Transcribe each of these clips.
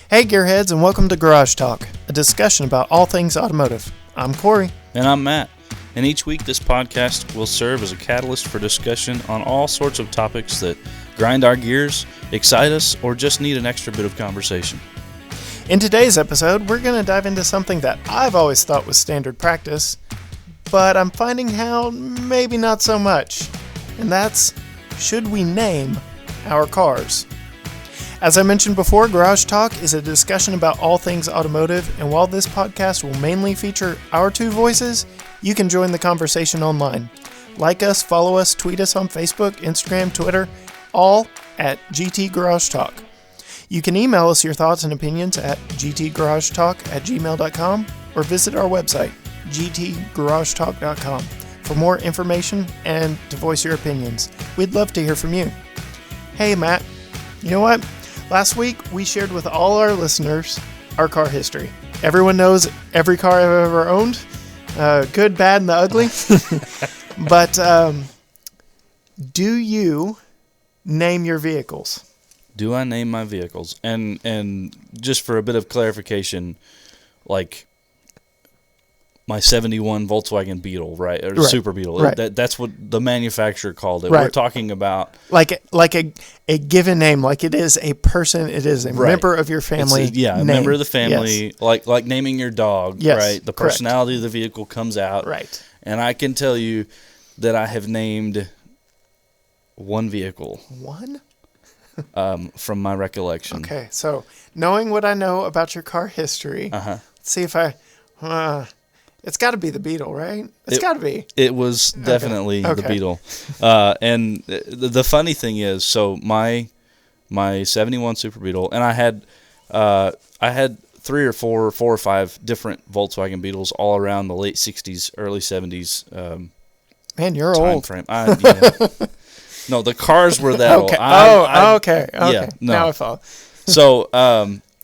Hey Gearheads, and welcome to Garage Talk, a discussion about all things automotive. I'm Cory. And I'm Matt. And each week this podcast will serve as a catalyst for discussion on all sorts of topics that grind our gears, excite us, or just need an extra bit of conversation. In today's episode, we're going to dive into something that I've always thought was standard practice, but I'm finding how maybe not so much. And that's, should we name our cars? As I mentioned before, Garage Talk is a discussion about all things automotive, and while this podcast will mainly feature our two voices, you can join the conversation online. Like us, follow us, tweet us on Facebook, Instagram, Twitter, all at GT Garage Talk. You can email us your thoughts and opinions at gtgaragetalk@gmail.com or visit our website, gtgaragetalk.com, for more information and to voice your opinions. We'd love to hear from you. Hey, Matt, you know what? Last week, we shared with all our listeners our car history. Everyone knows every car I've ever owned, good, bad, and the ugly. But do you name your vehicles? Do I name my vehicles? And just for a bit of clarification, like my 71 Volkswagen Beetle, right? Or Right. Super Beetle. Right. That's what the manufacturer called it. Right. We're talking about... Like a given name, like it is a person, it is a Right. member of your family. A member of the family, Yes. like naming your dog, Yes, right? The correct. personality of the vehicle comes out. Right. And I can tell you that I have named one vehicle One? from my recollection. Okay, so knowing what I know about your car history, Uh-huh. let's see if I... it's got to be the Beetle, right? It's got to be. It was definitely the Okay. Beetle. And the funny thing is, so my 71 Super Beetle, and I had four or five different Volkswagen Beetles all around the late 60s, early 70s Man, you're time old. frame. No, the cars were that Okay. old. Okay. Yeah, no. Now I follow. So,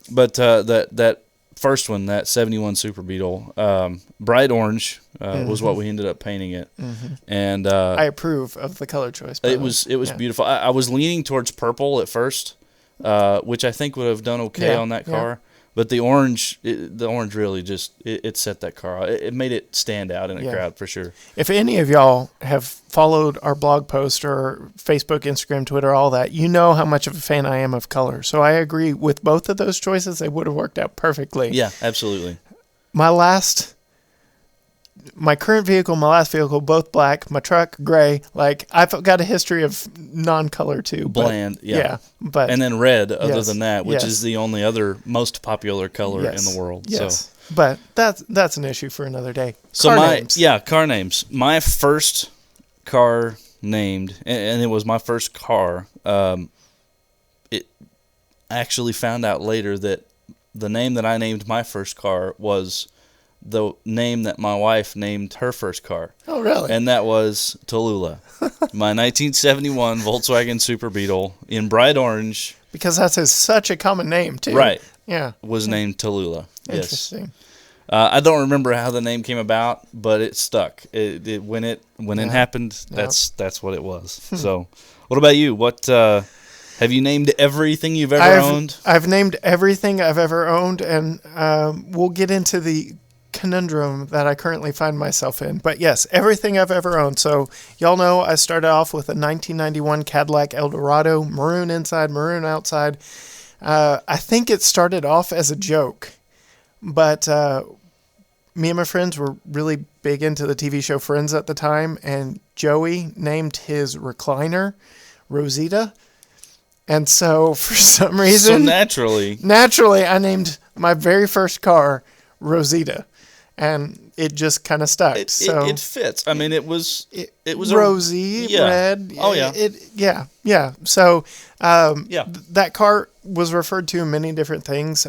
but that first one, that 71 Super Beetle, bright orange was what we ended up painting it, and I approve of the color choice. by it the was way. Yeah. beautiful. I was leaning towards purple at first, which I think would have done okay Yeah, on that yeah. car. But the orange really just it set that car out. It made it stand out in a Yeah. crowd for sure. If any of y'all have followed our blog post or Facebook, Instagram, Twitter, all that, you know how much of a fan I am of color. So I agree with both of those choices. They would have worked out perfectly. Yeah, absolutely. My current vehicle, my last vehicle, both black. My truck, gray. Like, I've got a history of non-color too. but- Bland, yeah. But And then red, other Yes, than that, which yes. is the only other most popular color yes, in the world. Yes. But that's an issue for another day. So Car my names. car names. My first car named, and it was my first car. It I actually found out later that the name that I named my first car was the name that my wife named her first car, Oh, really? and that was Tallulah. My 1971 Volkswagen Super Beetle in bright orange Because such a common name too. Right. Yeah. was named Tallulah. Yes. Interesting. I don't remember how the name came about, but it stuck. When it happened, that's what it was. So, what about you? What have you named everything you've ever owned? I've named everything I've ever owned, and we'll get into the conundrum that I currently find myself in. But yes, everything I've ever owned. So y'all know I started off with a 1991 Cadillac Eldorado, maroon inside, maroon outside. I think it started off as a joke, but me and my friends were really big into the TV show Friends at the time, and Joey named his recliner Rosita. And so for some reason, So naturally, I named my very first car Rosita, and it just kind of stuck. it fits. I mean, it was rosy, yeah. red. Oh, yeah. Yeah. So Yeah. that car was referred to in many different things.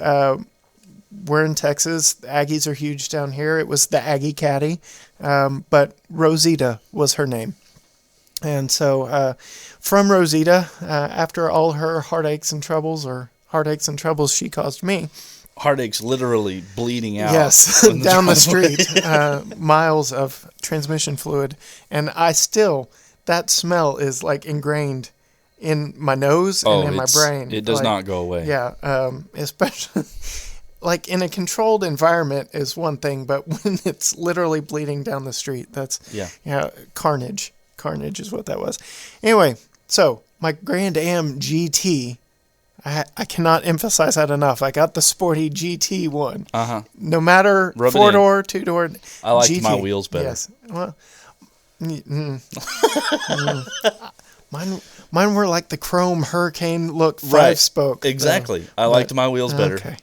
We're in Texas. The Aggies are huge down here. It was the Aggie Caddy, but Rosita was her name. And so from Rosita, after all her heartaches and troubles she caused me. Heartaches literally bleeding out. Yes, from down the driveway. street, miles of transmission fluid. And that smell is like ingrained in my nose and in my brain. It does not go away. Yeah, especially like in a controlled environment is one thing, but when it's literally bleeding down the street, that's carnage. Carnage is what that was. Anyway, so my Grand Am GT, I cannot emphasize that enough. I got the sporty GT one. No matter 4-door, 2-door. I liked GT. my wheels better. Yes. Well, mine were like the chrome Hurricane look 5-spoke. Exactly. I liked my wheels better. Okay.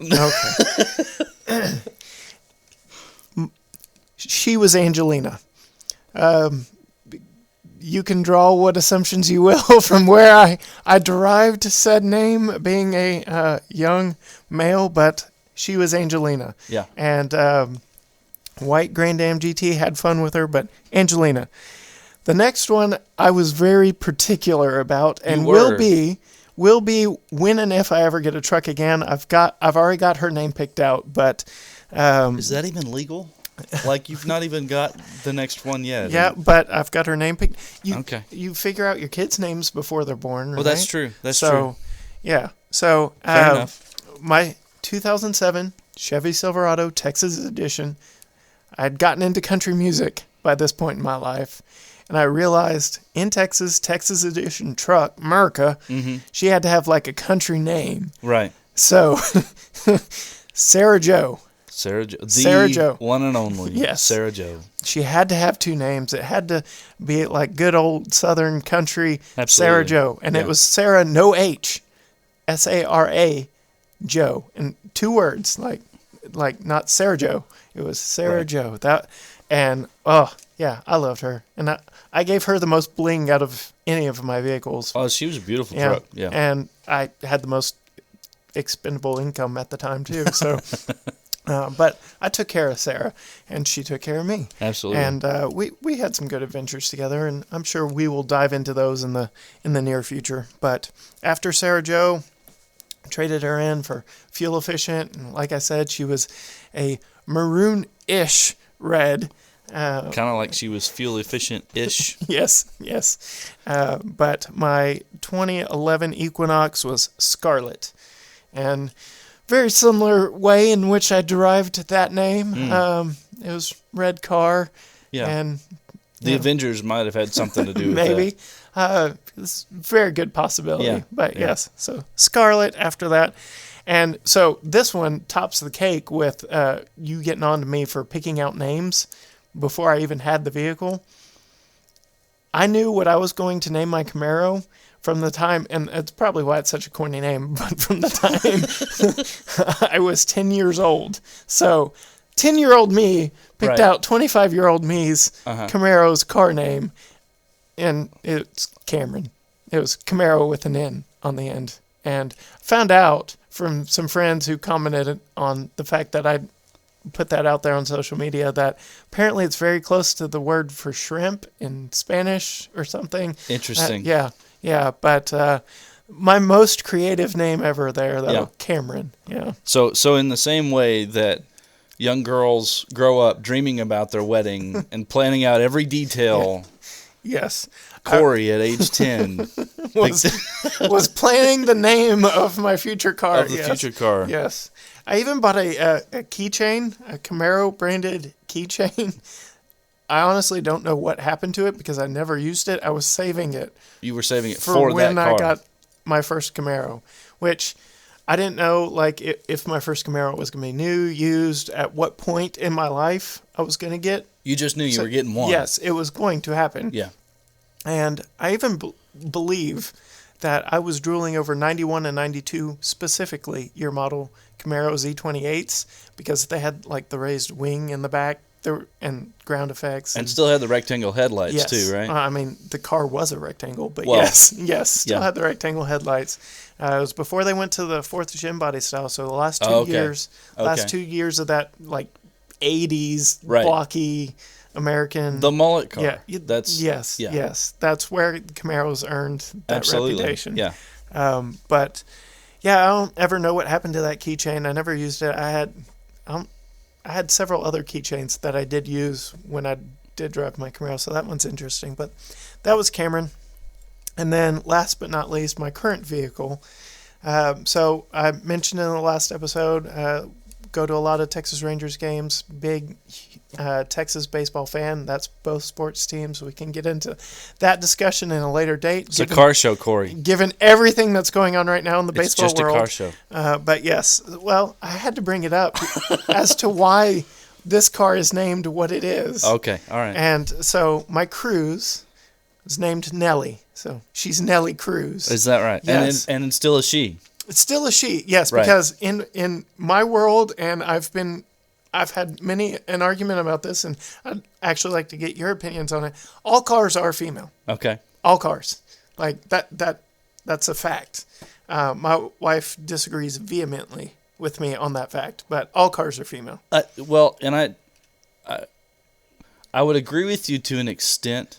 She was Angelina. You can draw what assumptions you will from where I derived said name, being a young male, but she was Angelina. Yeah. And white Grand Am GT, had fun with her, but Angelina. The next one I was very particular about, and will be when and if I ever get a truck again. I've already got her name picked out, but is that even legal? Like, you've not even got the next one yet. Yeah, but I've got her name picked. Okay. You figure out your kids' names before they're born, right? Well, that's true. That's true. Yeah. So, fair enough. My 2007 Chevy Silverado Texas Edition, I'd gotten into country music by this point in my life, and I realized in Texas Edition truck, America, she had to have like a country name. Right. So, Sarah Jo. Sarah Jo. One and only. Yes. Sarah Jo. She had to have two names. It had to be like good old Southern country. Absolutely. Sarah Jo. And it was Sarah, no H. Sara Jo. And 2 words, like not Sarah Jo. It was Sarah Jo. I loved her. And I gave her the most bling out of any of my vehicles. Oh, she was a beautiful truck. Yeah. And I had the most expendable income at the time too. So but I took care of Sarah, and she took care of me. Absolutely. And we had some good adventures together, and I'm sure we will dive into those in the near future. But after Sarah Jo, traded her in for fuel efficient, and like I said, she was a maroon-ish red. Kind of like she was fuel efficient-ish. Yes. But my 2011 Equinox was scarlet, and very similar way in which I derived that name. It was red car. Yeah. And the Avengers might have had something to do with maybe. that. It's a very good possibility. Yeah. But yes, so scarlet after that. And so this one tops the cake with you getting on to me for picking out names before I even had the vehicle. I knew what I was going to name my Camaro from the time, and it's probably why it's such a corny name, but from the time I was 10 years old. So 10-year-old me picked out 25-year-old me's Camaro's car name, and it's Cameron. It was Camaro with an N on the end. And found out from some friends who commented on the fact that I put that out there on social media that apparently it's very close to the word for shrimp in Spanish or something. Interesting. Yeah, but my most creative name ever there, though, Cameron. Yeah. So in the same way that young girls grow up dreaming about their wedding and planning out every detail. Yes. Cory at age 10 was planning the name of my future car. Of the future car. Yes. I even bought a keychain, a Camaro branded keychain. I honestly don't know what happened to it because I never used it. I was saving it. You were saving it for that car. When I got my first Camaro, which I didn't know like if my first Camaro was going to be new, used, at what point in my life I was going to get. You just knew you were getting one. Yes, it was going to happen. Yeah. And I even believe that I was drooling over 91 and 92 specifically year model Camaro Z28s because they had like the raised wing in the back and ground effects. And still had the rectangle headlights too, right? I mean, the car was a rectangle, but well, yes, still had the rectangle headlights. It was before they went to the 4th Gen body style, so the last 2 years of that like 80s blocky American. The mullet car. Yeah, yes. That's where Camaro's earned that reputation. Yeah. But yeah, I don't ever know what happened to that keychain. I never used it. I had several other keychains that I did use when I did drive my Camaro, so that one's interesting. But that was Cameron. And then last but not least, my current vehicle. So I mentioned in the last episode, go to a lot of Texas Rangers games, big Texas baseball fan. That's both sports teams. We can get into that discussion in a later date. It's a car show, Cory. Given everything that's going on right now in the baseball world. It's just a car show. But yes, well, I had to bring it up as to why this car is named what it is. Okay, all right. And so my Cruise is named Nellie. So she's Nellie Cruz. Is that right? Yes. And it's still a she. It's still a she, yes, Right. because in my world, and I've had many an argument about this, and I'd actually like to get your opinions on it. All cars are female. Okay. All cars, like that's a fact. My wife disagrees vehemently with me on that fact, but all cars are female. Well, and I would agree with you to an extent,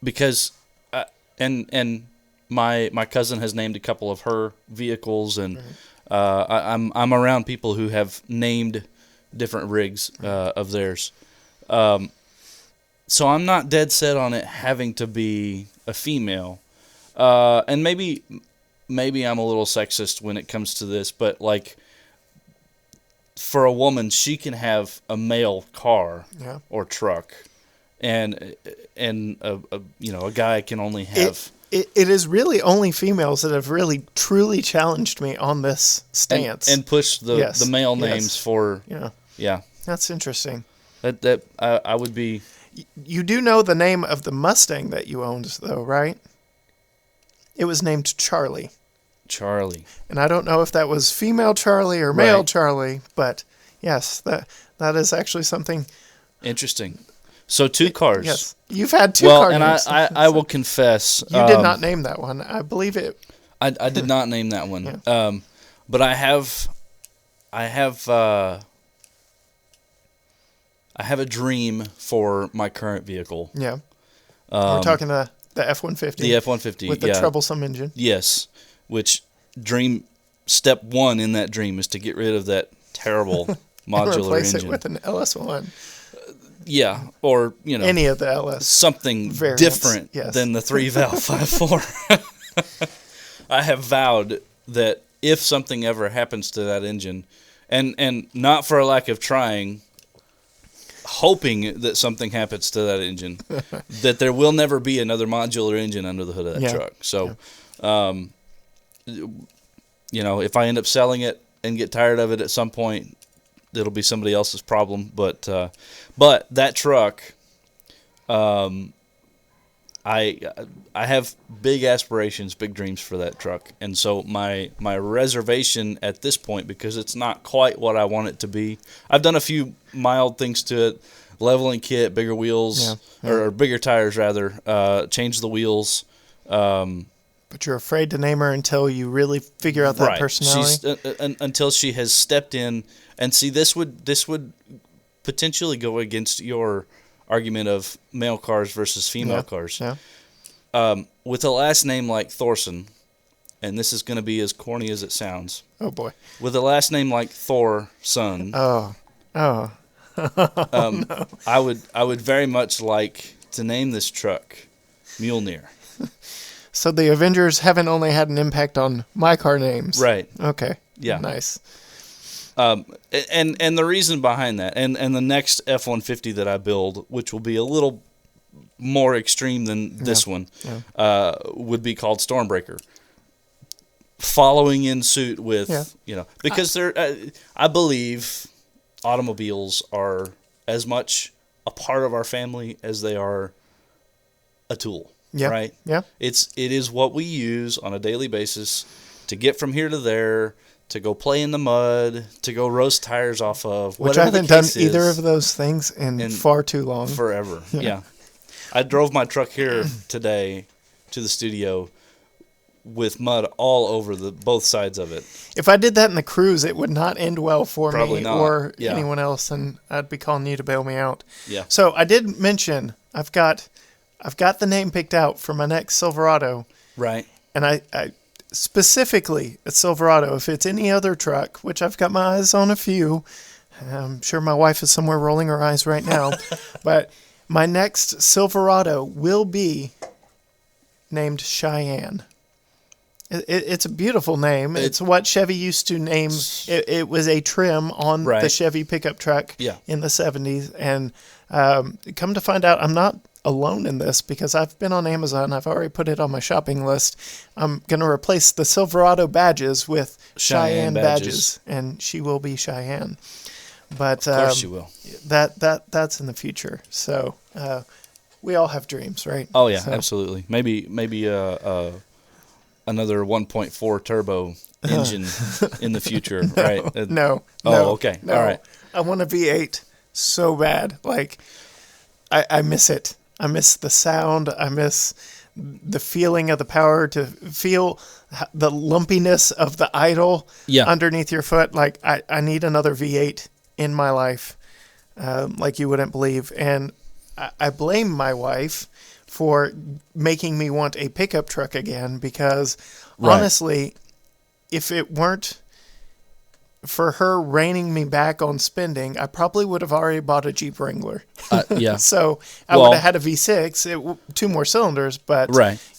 because and my cousin has named a couple of her vehicles, and I'm around people who have named different rigs of theirs. So I'm not dead set on it having to be a female, and maybe I'm a little sexist when it comes to this, but like for a woman, she can have a male car or truck, and a guy can only have. It is really only females that have really truly challenged me on this stance and pushed the male names for. Yeah. That's interesting. That I would be. You do know the name of the Mustang that you owned, though, right? It was named Charlie. Charlie. And I don't know if that was female Charlie or male Charlie, but yes, that is actually something interesting. So 2 cars. Yes, you've had 2 cars. Well, and I will confess, you did not name that one. I believe it. I did not name that one. Yeah. But I have a dream for my current vehicle. Yeah. We're talking the F-150. The F-150 with the troublesome engine. Yes, which dream step 1 in that dream is to get rid of that terrible modular replace engine. It with an LS1. Yeah, or any of the LS something variants. Different Yes. than the 3-valve 5.4. I have vowed that if something ever happens to that engine, and not for a lack of trying, hoping that something happens to that engine, that there will never be another modular engine under the hood of that truck. So, if I end up selling it and get tired of it at some point, it'll be somebody else's problem. But that truck, I have big aspirations, big dreams for that truck, and so my reservation at this point, because it's not quite what I want it to be. I've done a few mild things to it, leveling kit, bigger wheels, or bigger tires rather, change the wheels. But you're afraid to name her until you really figure out that personality. Until she has stepped in, and see, this would potentially go against your argument of male cars versus female cars. Yeah. With a last name like Thorson, and this is going to be as corny as it sounds. Oh boy. With a last name like Thorson. Oh. No. I would very much like to name this truck Mjolnir. So the Avengers haven't only had an impact on my car names. Right. Okay. Yeah. Nice. And the reason behind that, and the next F-150 that I build, which will be a little more extreme than this one, would be called Stormbreaker. Following in suit with, because I believe automobiles are as much a part of our family as they are a tool. Yeah. Right? Yeah. It is what we use on a daily basis to get from here to there, to go play in the mud, to go roast tires off of. Which I haven't done either of those things in far too long. Forever. Yeah. I drove my truck here today to the studio with mud all over both sides of it. If I did that in the Cruise, it would not end well for Probably me not. or anyone else, and I'd be calling you to bail me out. Yeah. So I did mention I've got the name picked out for my next Silverado. Right. And I specifically at Silverado, if it's any other truck, which I've got my eyes on a few, I'm sure my wife is somewhere rolling her eyes right now, but My next Silverado will be named Cheyenne. It's a beautiful name. It's what Chevy used to name. It was a trim on the Chevy pickup truck in the 70s. And come to find out, I'm not alone in this because I've been on Amazon. I've already put it on my shopping list. I'm going to replace the Silverado badges with Cheyenne badges. And she will be Cheyenne. But of course she will. That's in the future. So we all have dreams, right? Oh, yeah, absolutely. Maybe another 1.4 turbo engine in the future, right? No. Okay. No. All right. I want a V8 so bad. Like, I miss it. I miss the sound. I miss the feeling of the power, to feel the lumpiness of the idle underneath your foot. Like, I need another V8 in my life, like you wouldn't believe. And I blame my wife for making me want a pickup truck again, because honestly, if it weren't for her reining me back on spending, I probably would have already bought a Jeep Wrangler. So I would have had a V6, 2 more cylinders, but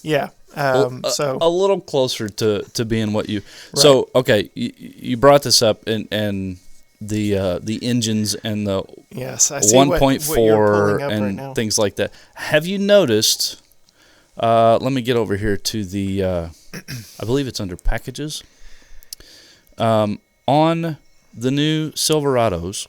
yeah. So a little closer to being what you. So okay, you brought this up, and the engines and the 1.4 and things like that. Have you noticed? Let me get over here to the. I believe it's under packages. On the new Silverados,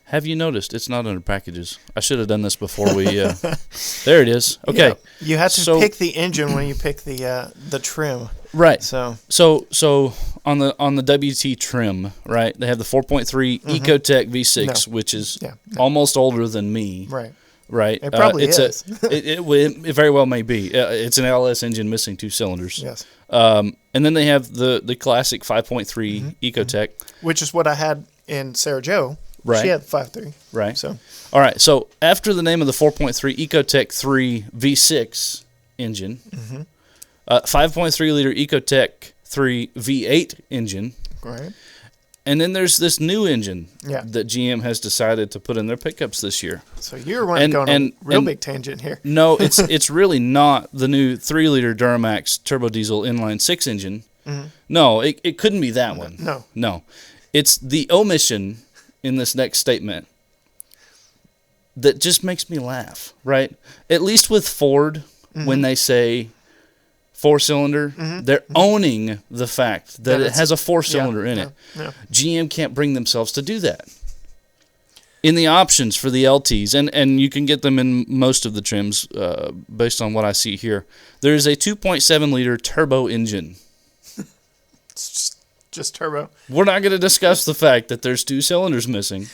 have you noticed it's not under packages? I should have done this before we. There it is. Okay, yeah. You have to pick the engine when you pick the trim. Right. So on the WT trim, right? They have the 4.3 Ecotec V6, which is almost older than me. Right. It probably is. It very well may be. It's an LS engine missing 2 cylinders. Yes. And then they have the classic 5.3 Ecotec, which is what I had in Sarah Jo. Right. She had 5.3. Right. So. All right. So after the name of the 4.3 Ecotec 3 V6 engine, 5.3 liter Ecotec 3 V8 engine. Right. And then there's this new engine that GM has decided to put in their pickups this year. So you're going on a real big tangent here. No, it's really not the new 3-liter Duramax turbo diesel inline 6 engine. No, it couldn't be that one. No. It's the omission in this next statement that just makes me laugh, right? At least with Ford, when they say 4-cylinder, they're owning the fact that it has a 4-cylinder in it. GM can't bring themselves to do that. In the options for the LTs, and you can get them in most of the trims based on what I see here, there is a 2.7-liter turbo engine. It's just turbo. We're not going to discuss the fact that there's 2 cylinders missing.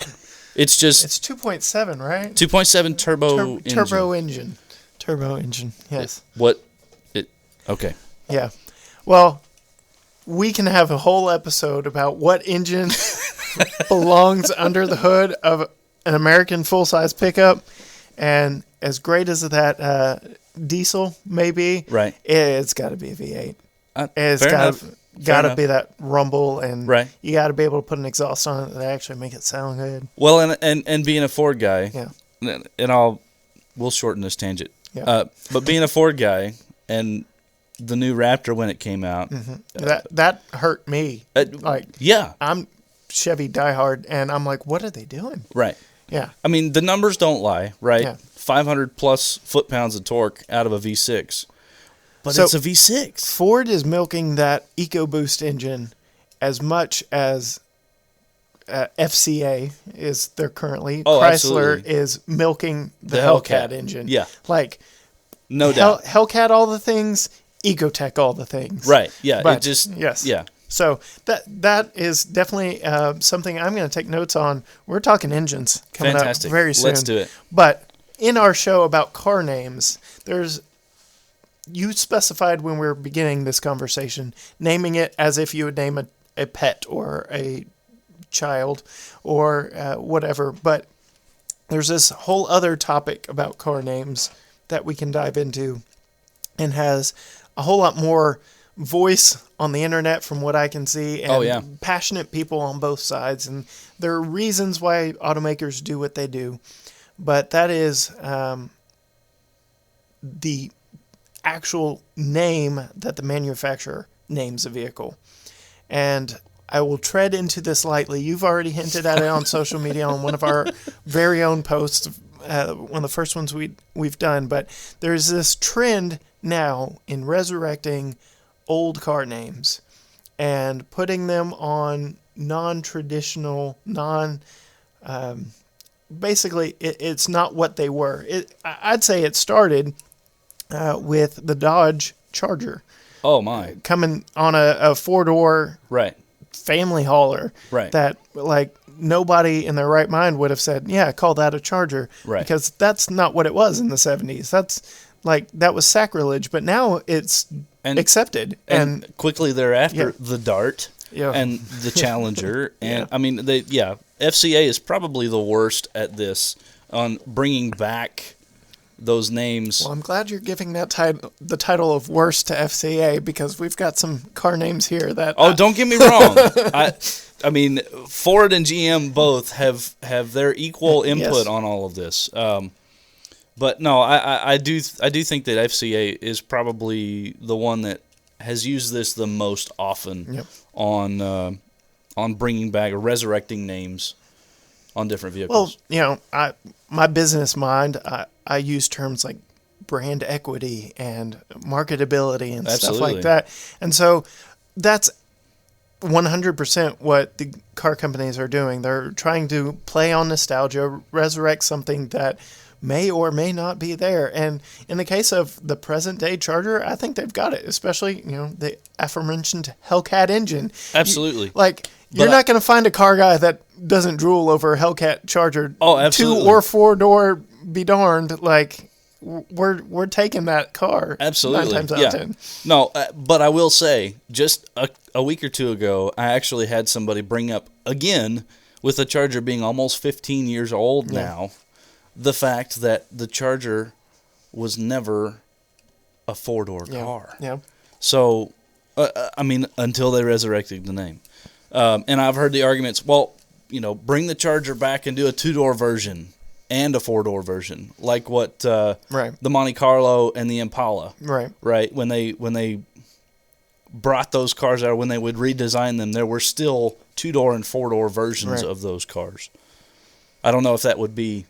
It's 2.7, right? 2.7 turbo engine. Turbo engine, yes. Okay. Yeah. Well, we can have a whole episode about what engine belongs under the hood of an American full-size pickup. And as great as that diesel may be, it's got to be a V8. It's got to be that rumble, and you got to be able to put an exhaust on it that actually make it sound good. Well, and being a Ford guy, and we'll shorten this tangent. But being a Ford guy and the new Raptor when it came out, that hurt me. I'm Chevy diehard, and I'm like, what are they doing? Right. Yeah. I mean, the numbers don't lie, right? Yeah. 500 plus foot-pounds of torque out of a V6. But it's a V6. Ford is milking that EcoBoost engine as much as FCA is there currently. Chrysler absolutely. is milking the Hellcat engine. Yeah. Like, no doubt. Hellcat all the things, Ecotec all the things. Right. Yeah. But, yeah. So that is definitely something I'm going to take notes on. We're talking engines coming up very soon. Let's do it. But in our show about car names, you specified when we were beginning this conversation, naming it as if you would name a pet or a child or whatever. But there's this whole other topic about car names that we can dive into, and has a whole lot more voice on the internet from what I can see, and passionate people on both sides. And there are reasons why automakers do what they do. but that is the actual name that the manufacturer names a vehicle. And I will tread into this lightly. You've already hinted at it on social media on one of our very own posts, one of the first ones we've done. But there's this trend now in resurrecting old car names and putting them on non-traditional, basically it's not what they were. I'd say it started with the Dodge Charger. Oh my! Coming on a four-door Right. family hauler, Right. that like nobody in their right mind would have said, yeah, call that a Charger, Right. because that's not what it was in the 70s. That was sacrilege, but now it's accepted. And quickly thereafter, Yeah. the Dart Yeah. and the Challenger. And Yeah. I mean, FCA is probably the worst at this, on bringing back those names. Well, I'm glad you're giving that the title of worst to FCA, because we've got some car names here that. Oh, don't get me wrong. I mean, Ford and GM both have their equal input Yes. on all of this. But no, I do think that FCA is probably the one that has used this the most often. Yep. On bringing back or resurrecting names on different vehicles. Well, my business mind, I use terms like brand equity and marketability and stuff Absolutely. like that. And so that's 100% what the car companies are doing. They're trying to play on nostalgia, resurrect something that may or may not be there. And in the case of the present day Charger, I think they've got it, especially, the aforementioned Hellcat engine. Absolutely. You're not going to find a car guy that doesn't drool over a Hellcat Charger. Oh, absolutely. 2 or 4-door, be darned. We're taking that car. Absolutely. 9 times out of 10. No, but I will say, just a week or two ago, I actually had somebody bring up, again, with the Charger being almost 15 years old now, the fact that the Charger was never a 4-door car. Yeah. So, until they resurrected the name. And I've heard the arguments, bring the Charger back and do a 2-door version and a 4-door version, like what the Monte Carlo and the Impala. Right. When they brought those cars out, when they would redesign them, there were still 2-door and 4-door versions of those cars. I don't know if that would be.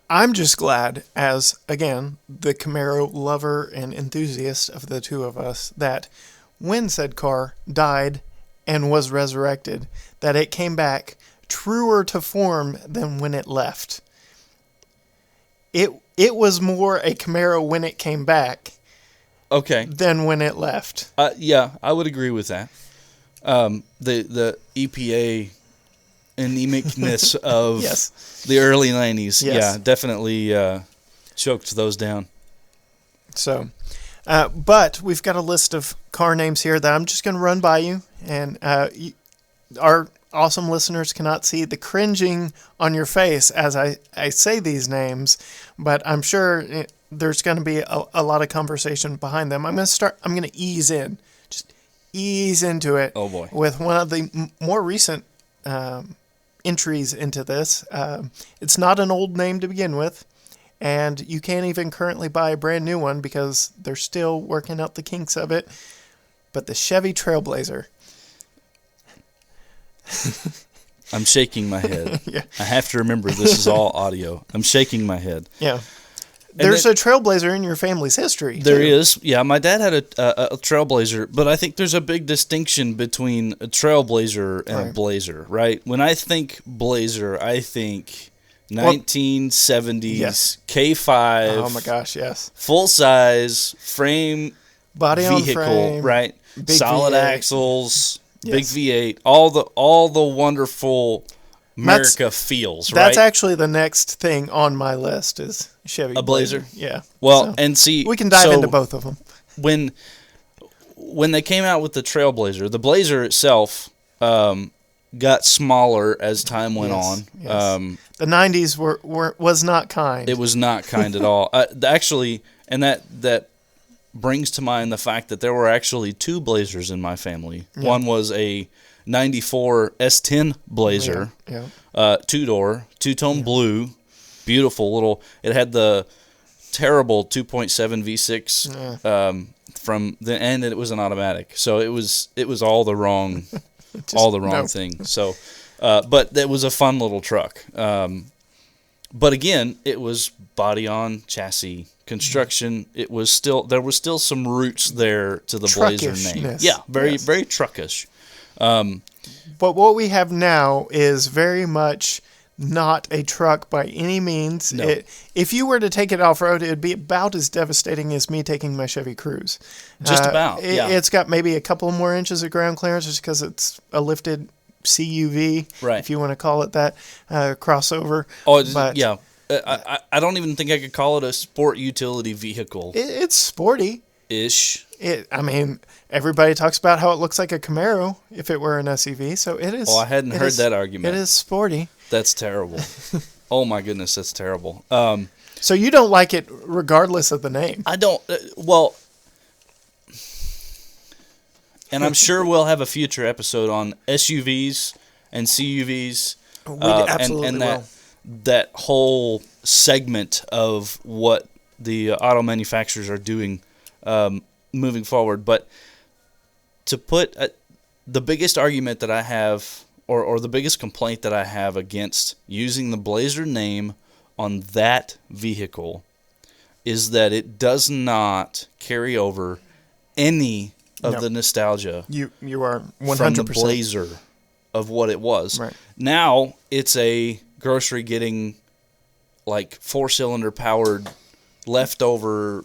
I'm just glad, as, again, the Camaro lover and enthusiast of the two of us, that when said car died and was resurrected, that it came back truer to form than when it left. It was more a Camaro when it came back than when it left. Yeah, I would agree with that. The EPA anemicness of the early 90s, definitely choked those down. So, but we've got a list of car names here that I'm just going to run by you, and our awesome listeners cannot see the cringing on your face as I say these names, but I'm sure there's going to be a lot of conversation behind them. I'm going to ease into it. Oh boy. With one of the more recent entries into this. It's not an old name to begin with, and you can't even currently buy a brand new one because they're still working out the kinks of it. But the Chevy Trailblazer. I'm shaking my head. I have to remember this is all audio. I'm shaking my head. Yeah. There's a Trailblazer in your family's history. There is. Yeah, my dad had a Trailblazer, but I think there's a big distinction between a Trailblazer and a Blazer, right? When I think Blazer, I think 1970s K5. Oh my gosh, yes. Full size frame body vehicle, on frame, right? Solid V8. Axles, big V8, all the wonderful America feels, right? That's actually the next thing on my list is Chevy Blazer. Yeah. Well, and see, we can dive into both of them. When they came out with the Trailblazer, the Blazer itself got smaller as time went on. Yes. The 90s was not kind. It was not kind at all. Actually, and that brings to mind the fact that there were actually 2 Blazers in my family. Yeah. One was a 94 S10 Blazer, 2-door, two-tone blue, beautiful little. It had the terrible 2.7 V6 from the end, and it was an automatic. So it was all the wrong thing. So, but it was a fun little truck. But again, it was body on chassis construction. There was still some roots there to the Blazer name. Yeah, very truckish. But what we have now is very much not a truck by any means. No. If you were to take it off-road, it would be about as devastating as me taking my Chevy Cruze. Just about, yeah. It's got maybe a couple more inches of ground clearance just because it's a lifted CUV, right, if you want to call it that, crossover. Oh, yeah. I don't even think I could call it a sport utility vehicle. It's sporty-ish. I mean, everybody talks about how it looks like a Camaro if it were an SUV, so it is. Oh, I hadn't heard that argument. It is sporty. That's terrible. Oh my goodness, that's terrible. So you don't like it regardless of the name? I don't. Well, and I'm sure we'll have a future episode on SUVs and CUVs. We absolutely and will. That whole segment of what the auto manufacturers are doing moving forward. But to put the biggest argument that I have, or the biggest complaint that I have against using the Blazer name on that vehicle, is that it does not carry over any of the nostalgia. You are 100% from the Blazer of what it was. Right. Now it's a grocery getting, like, 4-cylinder powered leftover.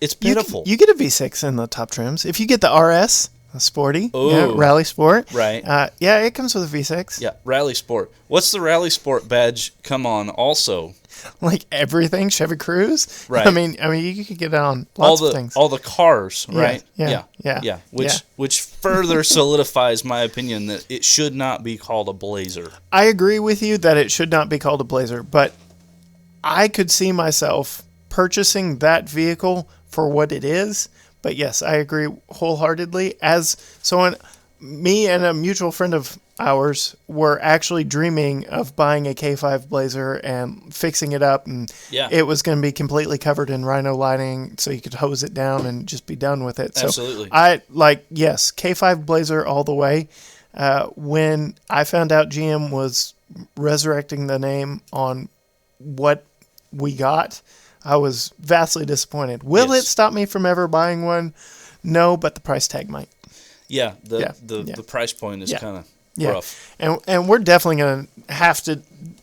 It's pitiful. You get a V6 in the top trims. If you get the RS, a sporty, Rally Sport, right? It comes with a V6. Yeah, Rally Sport. What's the Rally Sport badge come on also? Like everything, Chevy Cruze. Right. I mean, you could get it on lots of things. All the cars, right? Yeah. Which further solidifies my opinion that it should not be called a Blazer. I agree with you that it should not be called a Blazer, but I could see myself purchasing that vehicle for what it is. But yes, I agree wholeheartedly. Me and a mutual friend of ours were actually dreaming of buying a K5 Blazer and fixing it up, and it was going to be completely covered in rhino lighting so you could hose it down and just be done with it. Absolutely. So yes, K5 Blazer all the way. When I found out GM was resurrecting the name on what we got, I was vastly disappointed. Will it stop me from ever buying one? No, but the price tag might. Yeah, the price point is kind of rough. And we're definitely going to have to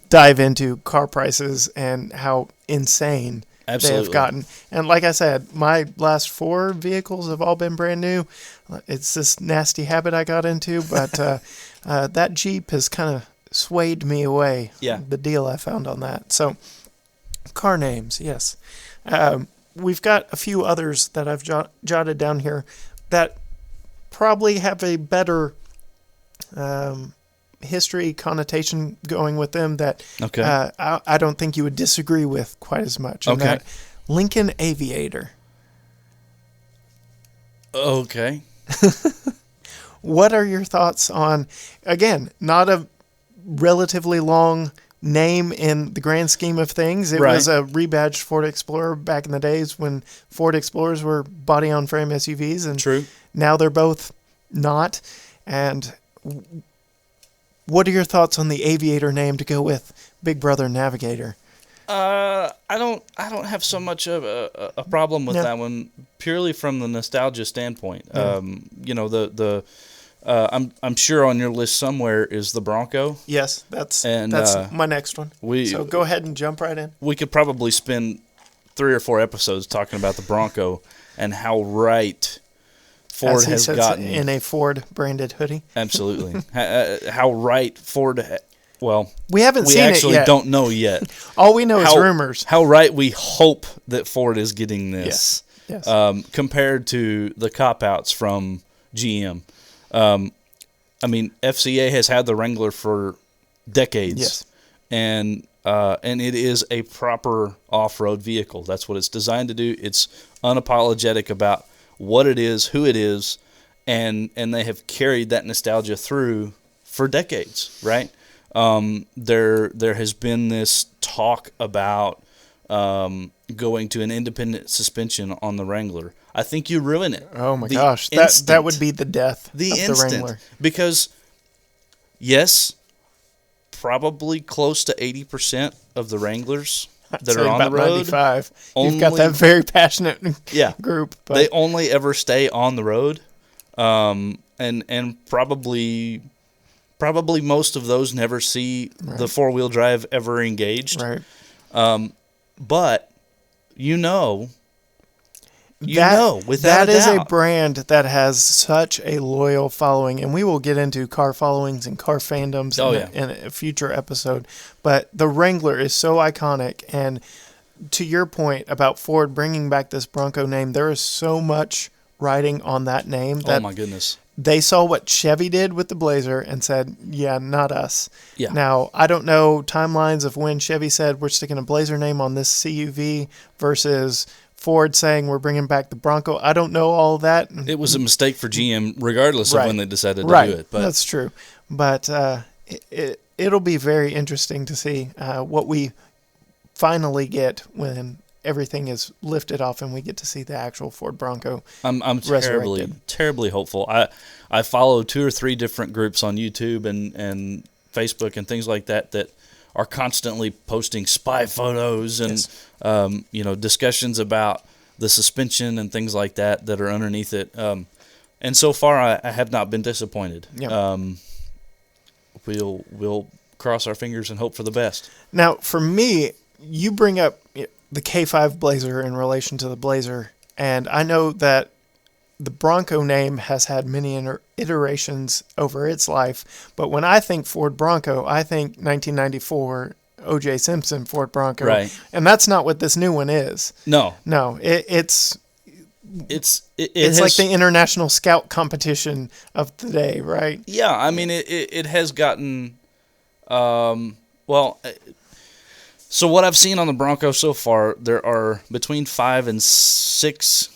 dive into car prices and how insane they have gotten. And like I said, my last 4 vehicles have all been brand new. It's this nasty habit I got into, but that Jeep has kind of swayed me away. Yeah. The deal I found on that. So, car names, yes. We've got a few others that I've jotted down here that probably have a better history connotation going with them that I don't think you would disagree with quite as much. Okay. That Lincoln Aviator. Okay. What are your thoughts on, again, not a relatively long name in the grand scheme of things. It was a rebadged Ford Explorer back in the days when Ford Explorers were body-on-frame SUVs, and now they're both not. And what are your thoughts on the Aviator name to go with Big Brother Navigator? I don't have so much of a problem with that one, purely from the nostalgia standpoint. I'm sure on your list somewhere is the Bronco. Yes, that's my next one. So go ahead and jump right in. We could probably spend 3 or 4 episodes talking about the Bronco and how right Ford has gotten in a Ford branded hoodie. Absolutely, how right Ford. We haven't seen it yet. We actually don't know yet. All we know is rumors. How right we hope that Ford is getting this. Yes. Compared to the cop-outs from GM. FCA has had the Wrangler for decades. Yes. And it is a proper off-road vehicle. That's what it's designed to do. It's unapologetic about what it is, who it is, and they have carried that nostalgia through for decades, right? There has been this talk about going to an independent suspension on the Wrangler. I think you ruin it. Oh my gosh, that would be the death of the Wrangler. Because yes, probably close to 80% of the Wranglers that are on the road. 95. You've got that very passionate group. But they only ever stay on the road, and probably most of those never see the 4-wheel drive ever engaged. Right. But without that a is doubt. a brand that has such a loyal following, and we will get into car followings and car fandoms in a future episode. But the Wrangler is so iconic, and to your point about Ford bringing back this Bronco name, there is so much riding on that name. That oh my goodness. They saw what Chevy did with the Blazer and said, yeah, not us. Yeah. Now, I don't know timelines of when Chevy said we're sticking a Blazer name on this CUV versus Ford saying we're bringing back the Bronco. I don't know all that. It was a mistake for GM regardless of when they decided to do it. But that's true. But it'll be very interesting to see what we finally get when everything is lifted off and we get to see the actual Ford Bronco. I'm terribly hopeful. I follow 2 or 3 different groups on YouTube and Facebook and things like that are constantly posting spy photos and discussions about the suspension and things like that are underneath it. And so far, I have not been disappointed. Yeah. We'll cross our fingers and hope for the best. Now, for me, you bring up the K5 Blazer in relation to the Blazer, and I know that the Bronco name has had many iterations over its life, but when I think Ford Bronco, I think 1994 O.J. Simpson Ford Bronco, right? And that's not what this new one is. No, it's like the international scout competition of the day, right? Yeah, I mean it has gotten So what I've seen on the Bronco so far, there are between 5 and 6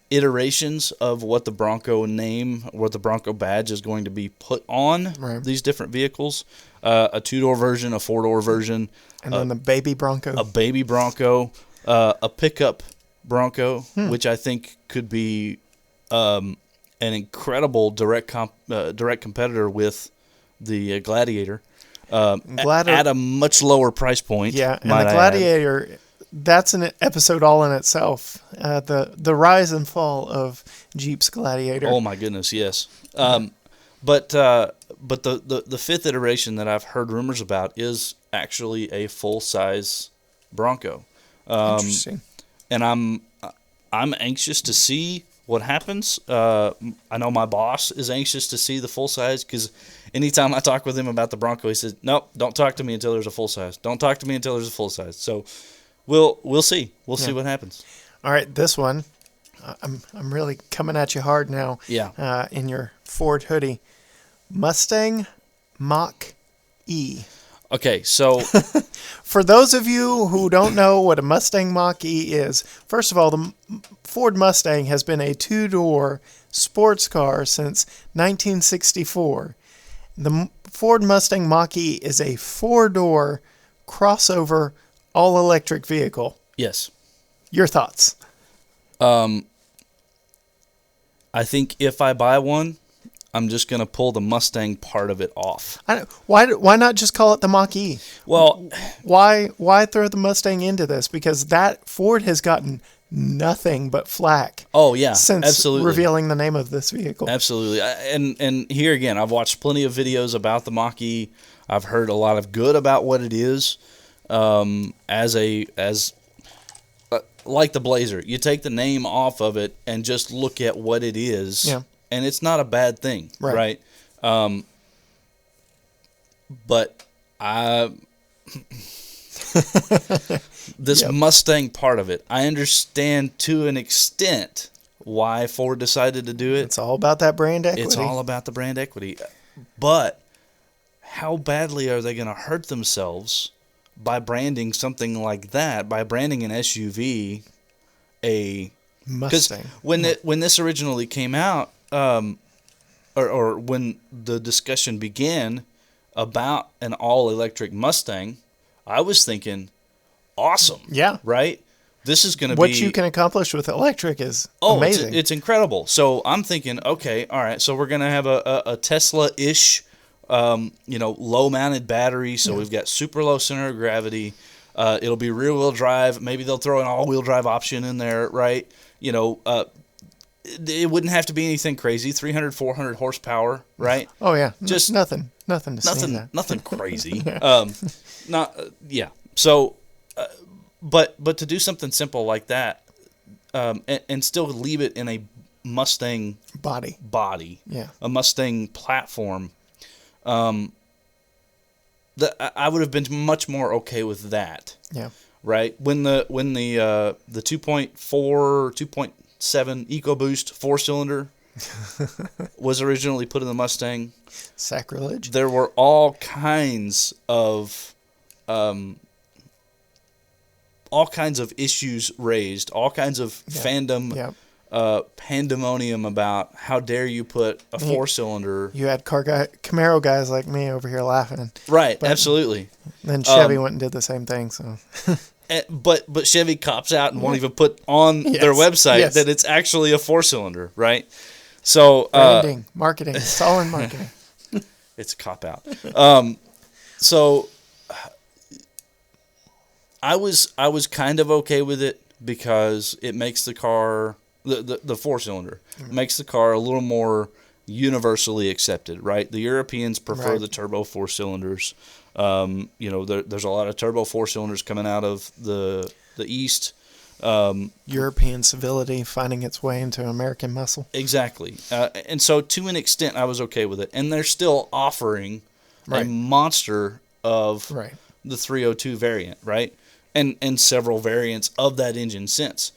iterations of what the Bronco name, what the Bronco badge is going to be put on these different vehicles. A 2-door version, a 4-door version. And then the baby Bronco. A baby Bronco. A pickup Bronco, which I think could be an incredible direct competitor with the Gladiator. At a much lower price point. Yeah, and the Gladiator, that's an episode all in itself. The rise and fall of Jeep's Gladiator. Oh my goodness, yes. But the 5th iteration that I've heard rumors about is actually a full-size Bronco. Interesting. And I'm anxious to see what happens. I know my boss is anxious to see the full size because anytime I talk with him about the Bronco, he says, "Nope, don't talk to me until there's a full size. Don't talk to me until there's a full size." So we'll see. We'll see what happens. All right, this one, I'm really coming at you hard now. Yeah. In your Ford hoodie, Mustang Mach-E. Okay, so for those of you who don't know what a Mustang Mach-E is, first of all, the Ford Mustang has been a 2-door sports car since 1964. The Ford Mustang Mach-E is a 4-door crossover all-electric vehicle. Yes. Your thoughts? I think if I buy one, I'm just going to pull the Mustang part of it off. Why not just call it the Mach-E? Well, why throw the Mustang into this? Because that Ford has gotten nothing but flack. Oh yeah, since absolutely. Revealing the name of this vehicle. Absolutely, and here again, I've watched plenty of videos about the Mach-E. I've heard a lot of good about what it is. Like the Blazer, you take the name off of it and just look at what it is. Yeah. And it's not a bad thing, right? But this Mustang part of it, I understand to an extent why Ford decided to do it. It's all about that brand equity. It's all about the brand equity. But how badly are they going to hurt themselves by branding something like that, by branding an SUV a Mustang? Because when this originally came out, or when the discussion began, about an all-electric Mustang, I was thinking, awesome. Yeah. Right? This is going to be... What you can accomplish with electric is amazing. It's incredible. So I'm thinking, okay, all right, so we're going to have a Tesla-ish, low-mounted battery. So we've got super low center of gravity. It'll be rear-wheel drive. Maybe they'll throw an all-wheel drive option in there, right? It wouldn't have to be anything crazy. 300, 400 horsepower, right? Oh yeah, just nothing to sneeze at. Nothing crazy. So, but to do something simple like that, and still leave it in a Mustang body, yeah, a Mustang platform, I would have been much more okay with that. Yeah. Right. When the 2.4, 2.7 EcoBoost 4-cylinder was originally put in the Mustang, sacrilege. There were all kinds of issues raised, all kinds of fandom, pandemonium about how dare you put a 4-cylinder. You had Camaro guys like me over here laughing. Right, absolutely. Then Chevy went and did the same thing. So, but Chevy cops out and won't even put on their website that it's actually a 4-cylinder, right? So branding, marketing, it's all in marketing. It's a cop out. So I was kind of okay with it because it makes the car the 4-cylinder makes the car a little more universally accepted, right? The Europeans prefer the turbo 4-cylinders. There's a lot of turbo 4-cylinders coming out of the East. European civility finding its way into American muscle. Exactly. And so to an extent, I was okay with it. And they're still offering a monster of the 302 variant, right? And several variants of that engine since.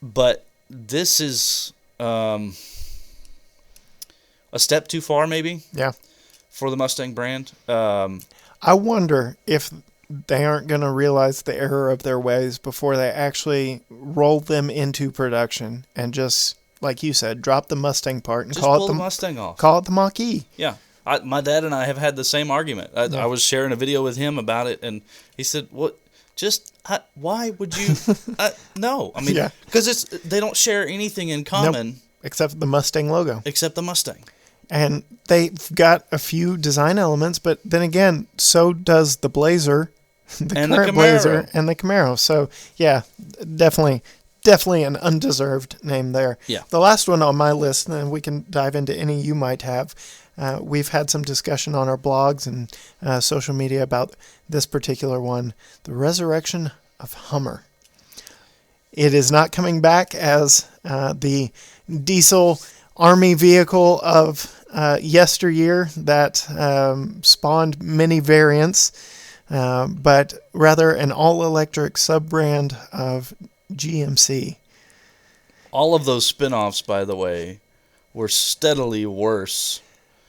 But this is a step too far, maybe. Yeah. For the Mustang brand. I wonder if they aren't going to realize the error of their ways before they actually roll them into production and just, like you said, drop the Mustang part and just call pull it the Mustang off. Call it the Mach-E. Yeah. My dad and I have had the same argument. I was sharing a video with him about it, and he said, "What? Why would you? No, I mean, because they don't share anything in common, nope. Except the Mustang logo, except the Mustang, and they've got a few design elements, but then again, so does the Blazer, current Blazer, and the Camaro. So yeah, definitely an undeserved name there. Yeah. The last one on my list, and then we can dive into any you might have. We've had some discussion on our blogs and social media about this particular one, the resurrection of Hummer. It is not coming back as the diesel army vehicle of yesteryear that spawned many variants, but rather an all-electric sub-brand of GMC. All of those spin-offs, by the way, were steadily worse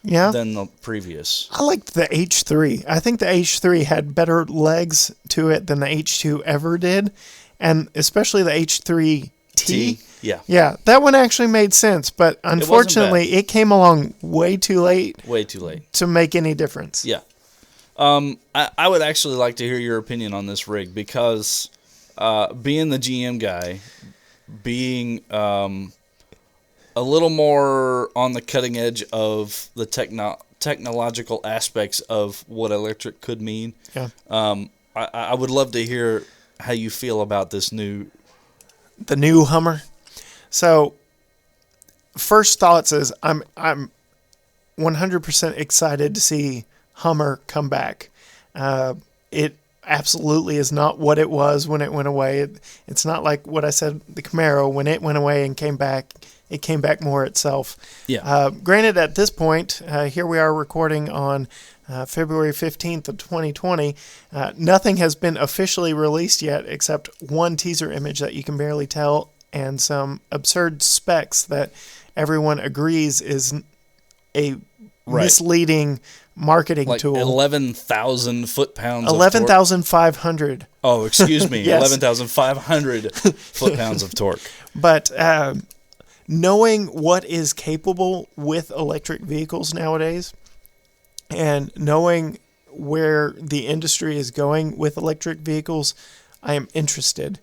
than the previous. I liked the H3. I think the H3 had better legs to it than the H2 ever did, and especially the H3T. Yeah, that one actually made sense, but unfortunately it came along way too late to make any difference. Yeah. I would actually like to hear your opinion on this rig because being the GM guy, being a little more on the cutting edge of the technological aspects of what electric could mean. Yeah. I would love to hear how you feel about the new Hummer. So, first thoughts is I'm 100% excited to see Hummer come back. It absolutely is not what it was when it went away. It's not like what I said, the Camaro, when it went away and came back, it came back more itself. Yeah. Granted, at this point, here we are recording on February 15th of 2020. Nothing has been officially released yet except one teaser image that you can barely tell and some absurd specs that everyone agrees is a misleading marketing tool. 11,000 foot-pounds 11,500. Oh, excuse me. Yes. 11,500 foot-pounds of torque. But knowing what is capable with electric vehicles nowadays, And knowing where the industry is going with electric vehicles, I am interested.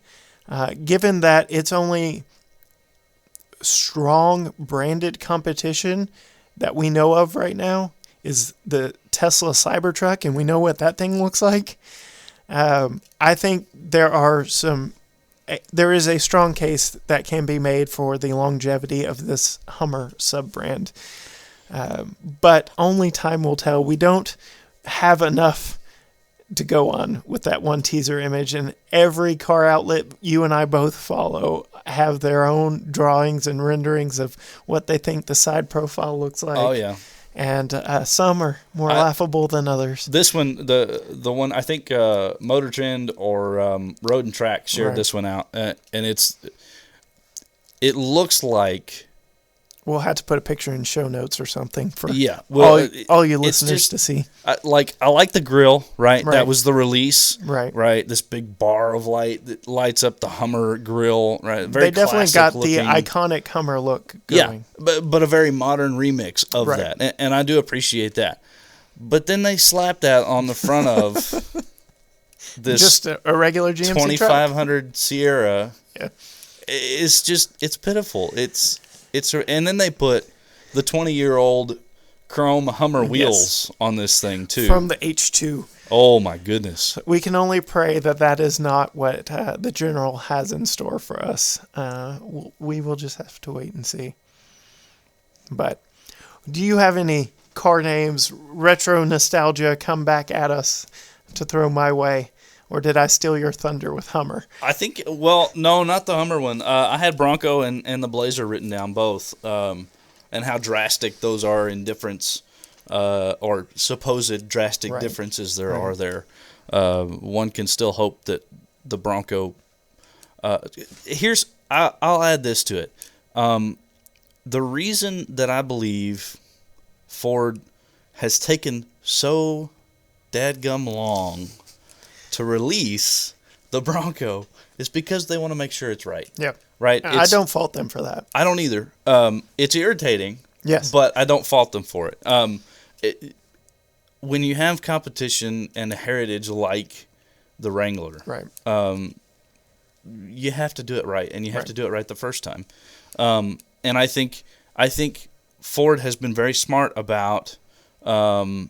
Given that it's only strong branded competition that we know of right now is the Tesla Cybertruck, and we know what that thing looks like. I think there is a strong case that can be made for the longevity of this Hummer sub-brand. But only time will tell. We don't have enough to go on with that one teaser image, and every car outlet you and I both follow have their own drawings and renderings of what they think the side profile looks like. Oh yeah. And some are more laughable than others. This one, the one I think Motor Trend or Road and Track shared this one out, and it looks like. We'll have to put a picture in show notes or something for all you listeners to see. I like the grill, right? That was the release, right? This big bar of light that lights up the Hummer grill, right? Very they definitely got looking. The iconic Hummer look going. Yeah, but a very modern remix of that, and I do appreciate that. But then they slapped that on the front of this just a regular GMC 2500 Sierra. Yeah, it's pitiful. And then they put the 20-year-old chrome Hummer wheels on this thing too. From the H2. Oh my goodness. We can only pray that is not what the General has in store for us. We will just have to wait and see. But do you have any car names, retro nostalgia come back at us to throw my way? Or did I steal your thunder with Hummer? I think, well, no, not the Hummer one. I had Bronco and the Blazer written down both, and how drastic those are in difference, or supposed drastic differences there are there. One can still hope that the Bronco... I'll add this to it. The reason that I believe Ford has taken so dadgum long to release the Bronco is because they want to make sure it's right. Yeah. Right? I don't fault them for that. I don't either. It's irritating. Yes. But I don't fault them for it. When you have competition and a heritage like the Wrangler, you have to do it right, and you have to do it right the first time. And I think Ford has been very smart about how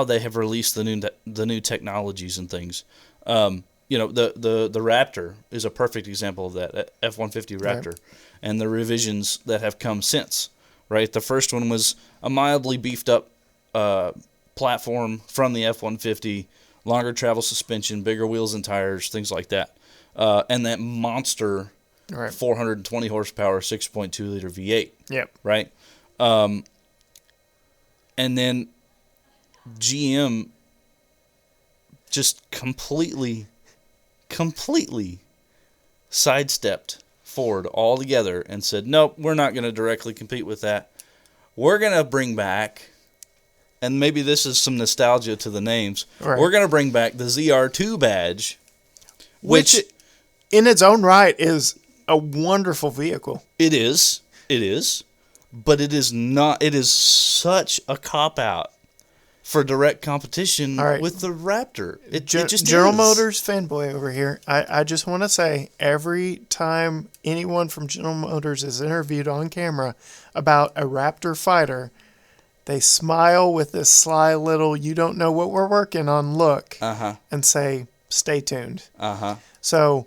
they have released the new technologies and things. The Raptor is a perfect example of that, F-150 Raptor, and the revisions that have come since. Right, the first one was a mildly beefed up platform from the F-150, longer travel suspension, bigger wheels and tires, things like that, and that monster 420 horsepower 6.2 liter V8. Yep. Right, and then GM just completely sidestepped Ford altogether and said, nope, we're not going to directly compete with that. We're going to bring back, and maybe this is some nostalgia to the names, we're going to bring back the ZR2 badge, which in its own right is a wonderful vehicle. It is, but it is not, it is such a cop-out for direct competition with the Raptor. It just General Motors fanboy over here. I just want to say, every time anyone from General Motors is interviewed on camera about a Raptor fighter, they smile with this sly little, you don't know what we're working on look, and say, stay tuned. So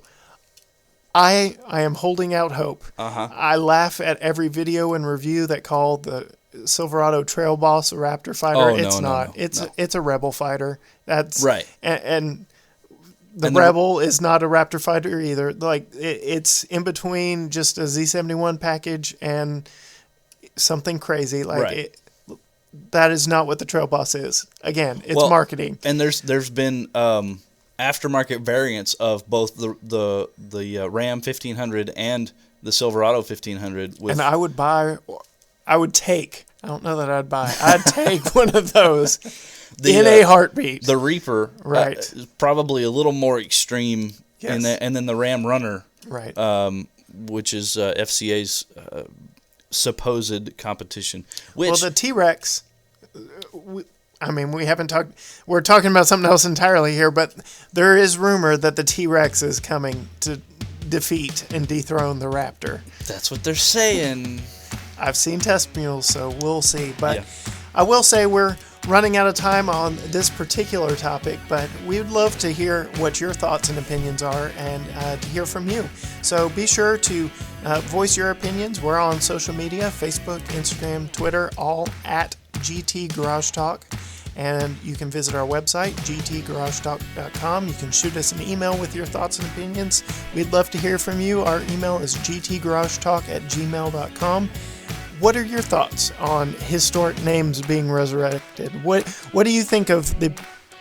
I am holding out hope. I laugh at every video and review that call the Silverado Trail Boss a Raptor fighter. It's not. It's a Rebel fighter. That's right. And the Rebel is not a Raptor fighter either. Like it's in between just a Z71 package and something crazy. Like that is not what the Trail Boss is. Again, it's marketing. And there's been aftermarket variants of both the Ram 1500 and the Silverado 1500. And I would take. I don't know that I'd buy. I'd take one of those in a heartbeat. The Reaper, is probably a little more extreme, and then the Ram Runner, which is FCA's supposed competition. The T-Rex, we haven't talked. We're talking about something else entirely here, but there is rumor that the T-Rex is coming to defeat and dethrone the Raptor. That's what they're saying. I've seen test mules, so we'll see. But Yeah. I will say we're running out of time on this particular topic, but we would love to hear what your thoughts and opinions are and to hear from you. So be sure to voice your opinions. We're on social media, Facebook, Instagram, Twitter, all at GT Garage Talk. And you can visit our website, gtgaragetalk.com. You can shoot us an email with your thoughts and opinions. We'd love to hear from you. Our email is gtgaragetalk@gmail.com. What are your thoughts on historic names being resurrected? What do you think of the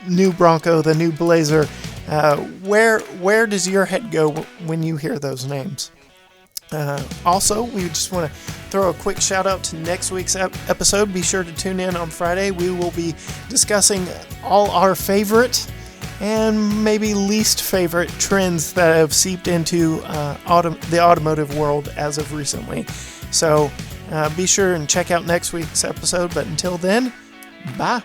new Bronco, the new Blazer? Where does your head go when you hear those names? Also, we just want to throw a quick shout out to next week's episode. Be sure to tune in on Friday. We will be discussing all our favorite and maybe least favorite trends that have seeped into the automotive world as of recently. So be sure and check out next week's episode. But until then, bye.